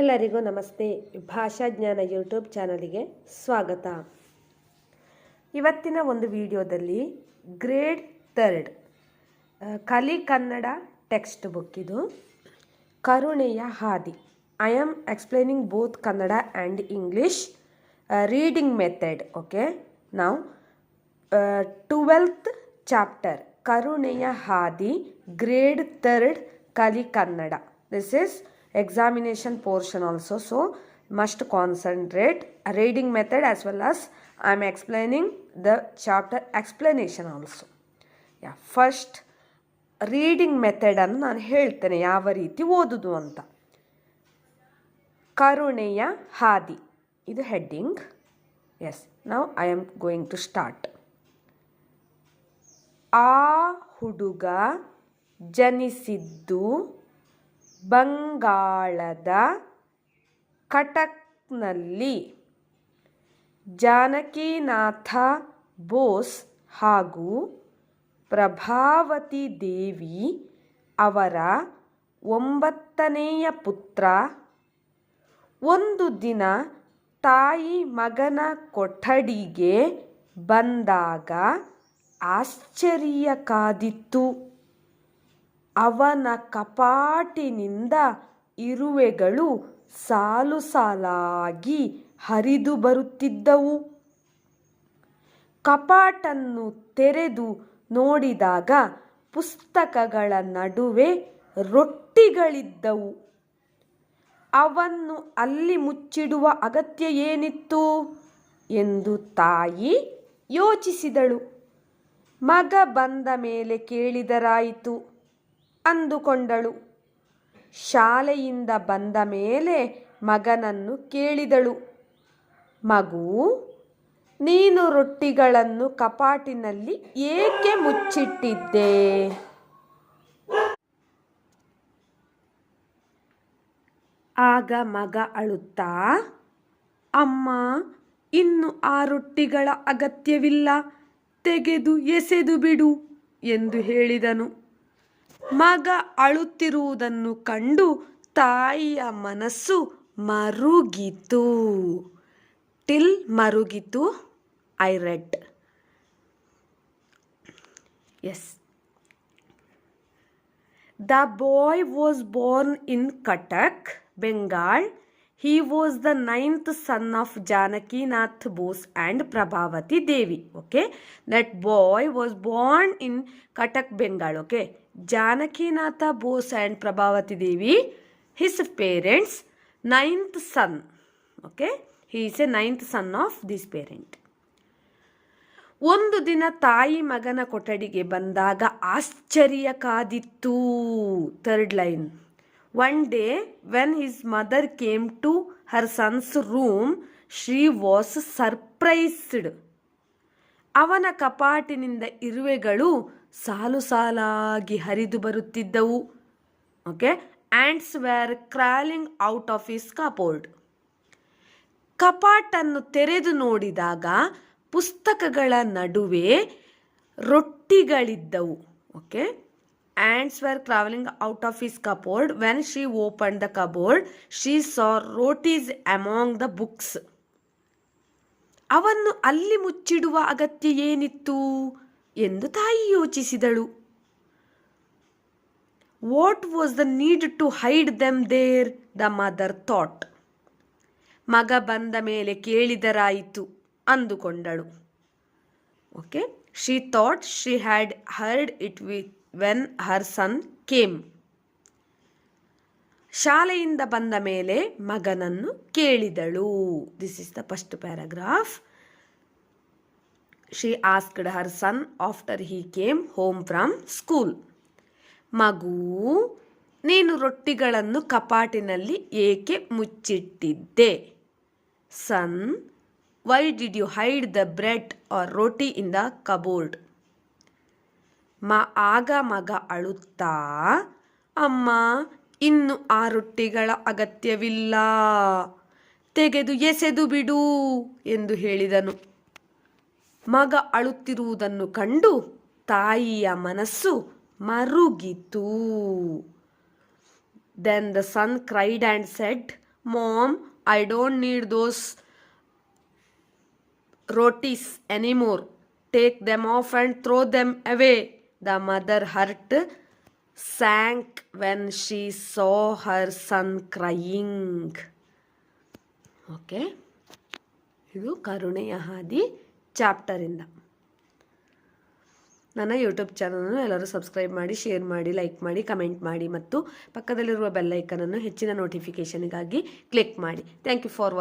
ಎಲ್ಲರಿಗೂ ನಮಸ್ತೆ. ಭಾಷಾಜ್ಞಾನ ಯೂಟ್ಯೂಬ್ ಚಾನಲಿಗೆ ಸ್ವಾಗತ. ಇವತ್ತಿನ ಒಂದು ವಿಡಿಯೋದಲ್ಲಿ ಗ್ರೇಡ್ 3 ಕಲಿ ಕನ್ನಡ ಟೆಕ್ಸ್ಟ್ ಬುಕ್ ಇದು ಕರುಣೆಯ ಹಾದಿ. I am explaining both Kannada and English reading method. Okay, ನಾವು 12th ಚಾಪ್ಟರ್ ಕರುಣೆಯ ಹಾದಿ ಗ್ರೇಡ್ 3 ಕಲಿ Kannada. This is examination portion also, so must concentrate reading method as well as I am explaining the chapter explanation also. First reading method ಅನ್ನು ನಾನು ಹೇಳ್ತೇನೆ ಯಾವ ರೀತಿ ಓದುದು ಅಂತ. ಕರುಣೆಯ ಹಾದಿ ಇದು heading. Yes, now I am going to start. ಆ ಹುಡುಗ ಜನಿಸಿದ್ದು ಬಂಗಾಳದ ಕಟಕ್ನಲ್ಲಿ. ಜಾನಕಿನಾಥ ಬೋಸ್ ಹಾಗೂ ಪ್ರಭಾವತಿ ದೇವಿ ಅವರ 9ನೇಯ ಪುತ್ರ. ಒಂದು ದಿನ ತಾಯಿ ಮಗನ ಕೊಠಡಿಗೆ ಬಂದಾಗ ಆಶ್ಚರ್ಯ ಕಾದಿತ್ತು. ಅವನ ಕಪಾಟಿನಿಂದ ಇರುವೆಗಳು ಸಾಲು ಸಾಲಾಗಿ ಹರಿದು ಬರುತ್ತಿದ್ದವು. ಕಪಾಟನ್ನು ತೆರೆದು ನೋಡಿದಾಗ ಪುಸ್ತಕಗಳ ನಡುವೆ ರೊಟ್ಟಿಗಳಿದ್ದವು. ಅವನ್ನು ಅಲ್ಲಿ ಮುಚ್ಚಿಡುವ ಅಗತ್ಯ ಏನಿತ್ತು ಎಂದು ತಾಯಿ ಯೋಚಿಸಿದಳು. ಮಗ ಬಂದ ಮೇಲೆ ಕೇಳಿದರಾಯಿತು ಅಂದುಕೊಂಡಳು. ಶಾಲೆಯಿಂದ ಬಂದ ಮೇಲೆ ಮಗನನ್ನು ಕೇಳಿದಳು, ಮಗು, ನೀನು ರೊಟ್ಟಿಗಳನ್ನು ಕಪಾಟಿನಲ್ಲಿ ಏಕೆ ಮುಚ್ಚಿಟ್ಟಿದ್ದೆ? ಆಗ ಮಗ ಅಳುತ್ತಾ, ಅಮ್ಮ, ಇನ್ನು ಆ ರೊಟ್ಟಿಗಳ ಅಗತ್ಯವಿಲ್ಲ, ತೆಗೆದು ಎಸೆದು ಬಿಡು ಎಂದು ಹೇಳಿದನು. ಮಗ ಅಳುತ್ತಿರುವುದನ್ನು ಕಂಡು ತಾಯಿಯ ಮನಸ್ಸು ಮರುಗಿತು. ಟಿಲ್ ಮರುಗಿತು. I read. Yes. The boy was born in Cuttack, Bengal. He was the 9th son of Janakinath Bose and Prabhavati Devi. Okay, that boy was born in Cuttack, Bengal. Okay, Janakinatha Bose and Prabhavati Devi, his parents, 9th son. Okay, he is a 9th son of this parent. ಒಂದು ದಿನ ತಾಯಿ ಮಗನ ಕೊಠಡಿಗೆ ಬಂದಾಗ ಆಶ್ಚರ್ಯ ಕಾದಿತ್ತು. Third line. One day when his mother came to her son's room, she was surprised. ಅವನ ಕಪಾಟಿನಿಂದ ಇರುವೆಗಳು ಸಾಲು ಸಾಲಾಗಿ ಹರಿದು ಬರುತ್ತಿದ್ದವು. Okay, ants were crawling out of his cupboard. ಕಪಾಟನ್ನು ತೆರೆದು ನೋಡಿದಾಗ ಪುಸ್ತಕಗಳ ನಡುವೆ ರೊಟ್ಟಿಗಳಿದ್ದವು. Okay, ants were crawling out of his cupboard. When she opened the cupboard, she saw rotis among the books. ಅವನ್ನು ಅಲ್ಲಿ ಮುಚ್ಚಿಡುವ ಅಗತ್ಯ ಏನಿತ್ತು ಎಂದು ತಾಯಿ ಯೋಚಿಸಿದಳು. What was the need to hide them there? The mother thought. ಮಗ ಬಂದ ಮೇಲೆ ಕೇಳಿದರಾಯಿತು ಅಂದುಕೊಂಡಳು. Okay, she thought she had heard it when her son came. ಶಾಲೆಯಿಂದ ಬಂದ ಮೇಲೆ ಮಗನನ್ನು ಕೇಳಿದಳು. This is the first paragraph. She asked her son after he came home from school. ಮಗು, ನೀನು ರೊಟ್ಟಿಗಳನ್ನು ಕಪಾಟಿನಲ್ಲಿ ಏಕೆ ಮುಚ್ಚಿಟ್ಟಿದ್ದೆ? Son, why did you hide the bread or roti in the cupboard? ಆಗ ಮಗ ಅಳುತ್ತಾ, ಅಮ್ಮ, ಇನ್ನು ಆ ರೊಟ್ಟಿಗಳ ಅಗತ್ಯವಿಲ್ಲ, ತೆಗೆದು ಎಸೆದು ಬಿಡು ಎಂದು ಹೇಳಿದನು. ಮಗ ಅಳುತ್ತಿರುವುದನ್ನು ಕಂಡು ತಾಯಿಯ ಮನಸ್ಸು ಮರುಗಿತು. Then the son cried and said, Mom, I don't need those rotis anymore. Take them off and throw them away. The mother heart sank when she saw her son crying. Okay, ಇದು ಕರುಣೆಯ ಹಾದಿ ಚಾಪ್ಟರಿಂದ. ನನ್ನ YouTube ಚಾನಲನ್ನು ಎಲ್ಲರೂ subscribe ಮಾಡಿ, share ಮಾಡಿ, like ಮಾಡಿ, comment ಮಾಡಿ ಮತ್ತು ಪಕ್ಕದಲ್ಲಿರುವ ಬೆಲ್ ಐಕನನ್ನು ಹೆಚ್ಚಿನ ನೋಟಿಫಿಕೇಷನ್ಗಾಗಿ ಕ್ಲಿಕ್ ಮಾಡಿ. Thank you for